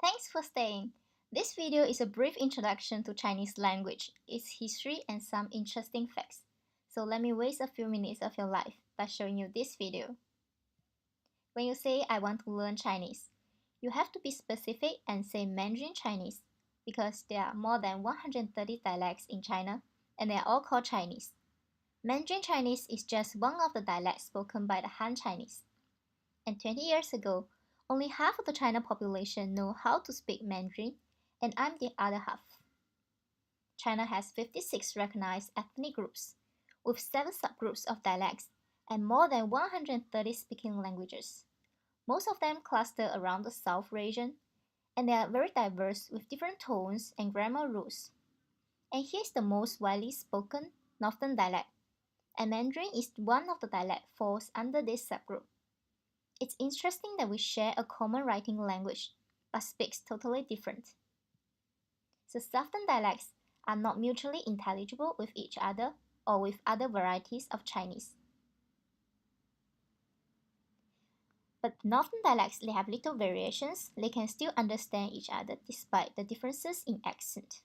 Thanks for staying. This video is a brief introduction to Chinese language, its history, and some interesting facts. So let me waste a few minutes of your life by showing you this video. When you say I want to learn Chinese, you have to be specific and say Mandarin Chinese because there are more than 130 dialects in China and they are all called Chinese. Mandarin Chinese is just one of the dialects spoken by the Han Chinese. And 20 years ago, only half of the China population know how to speak Mandarin, and I'm the other half. China has 56 recognized ethnic groups, with 7 subgroups of dialects and more than 130 speaking languages. Most of them cluster around the South region, and they are very diverse with different tones and grammar rules. And here's the most widely spoken Northern dialect, and Mandarin is one of the dialects falls under this subgroup. It's interesting that we share a common writing language, but speaks totally different. So Southern dialects are not mutually intelligible with each other or with other varieties of Chinese. But Northern dialects, they have little variations, they can still understand each other despite the differences in accent.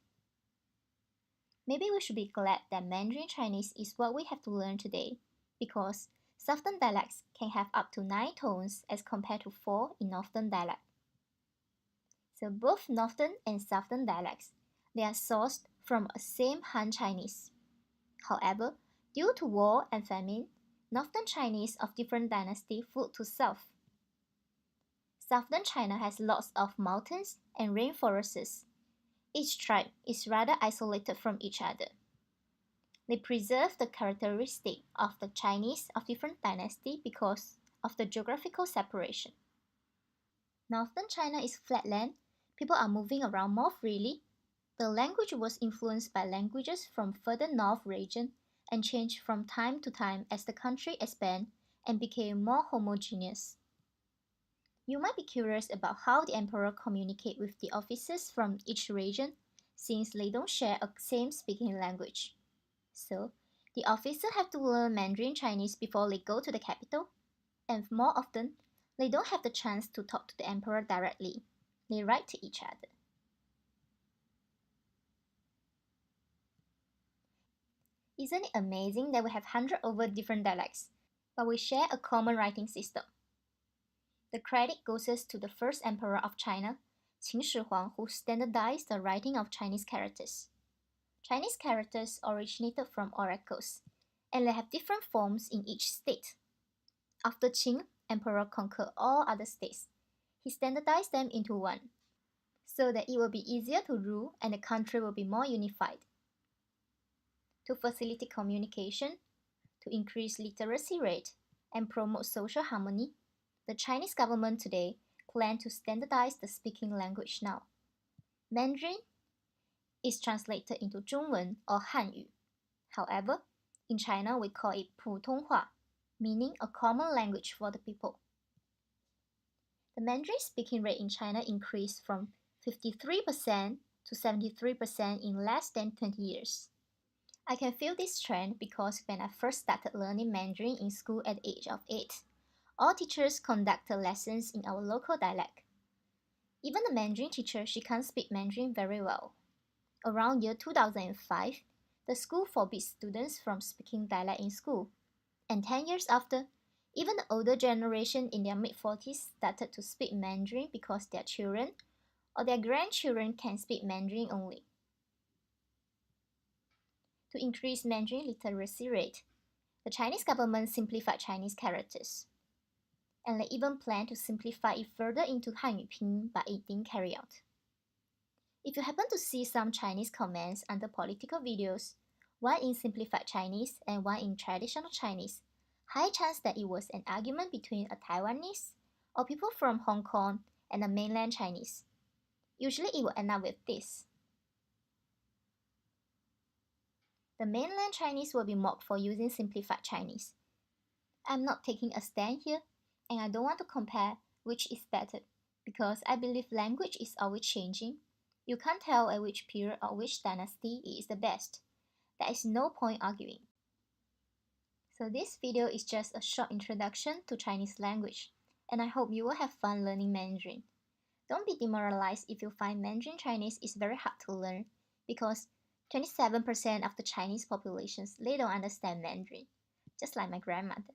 Maybe we should be glad that Mandarin Chinese is what we have to learn today, because Southern dialects can have up to 9 tones as compared to 4 in Northern dialect. So both Northern and Southern dialects, they are sourced from a same Han Chinese. However, due to war and famine, Northern Chinese of different dynasty fled to South. Southern China has lots of mountains and rainforests. Each tribe is rather isolated from each other. They preserve the characteristic of the Chinese of different dynasty because of the geographical separation. Northern China is flatland, people are moving around more freely. The language was influenced by languages from further north region and changed from time to time as the country expanded and became more homogeneous. You might be curious about how the emperor communicates with the officers from each region since they don't share a same speaking language. So, the officers have to learn Mandarin Chinese before they go to the capital, and more often, they don't have the chance to talk to the emperor directly. They write to each other. Isn't it amazing that we have 100 over different dialects, but we share a common writing system? The credit goes to the first emperor of China, Qin Shi Huang, who standardized the writing of Chinese characters. Chinese characters originated from oracles, and they have different forms in each state. After Qin, emperor conquered all other states. He standardized them into one, so that it will be easier to rule and the country will be more unified. To facilitate communication, to increase literacy rate, and promote social harmony, the Chinese government today plans to standardize the speaking language now. Mandarin is translated into Zhongwen or Hanyu. However, in China we call it Putonghua, meaning a common language for the people. The Mandarin speaking rate in China increased from 53% to 73% in less than 20 years. I can feel this trend because when I first started learning Mandarin in school at the age of 8, all teachers conducted lessons in our local dialect. Even the Mandarin teacher, she can't speak Mandarin very well. Around year 2005, the school forbids students from speaking dialect in school. And 10 years after, even the older generation in their mid-40s started to speak Mandarin because their children or their grandchildren can speak Mandarin only. To increase Mandarin literacy rate, the Chinese government simplified Chinese characters. And they even plan to simplify it further into Hanyu Pinyin, but it didn't carry out. If you happen to see some Chinese comments under political videos, one in simplified Chinese and one in traditional Chinese, high chance that it was an argument between a Taiwanese or people from Hong Kong and a mainland Chinese. Usually it will end up with this. The mainland Chinese will be mocked for using simplified Chinese. I'm not taking a stand here, and I don't want to compare which is better, because I believe language is always changing. You can't tell at which period or which dynasty it is the best. There is no point arguing. So this video is just a short introduction to Chinese language, and I hope you will have fun learning Mandarin. Don't be demoralized if you find Mandarin Chinese is very hard to learn, because 27% of the Chinese populations they don't understand Mandarin, just like my grandmother.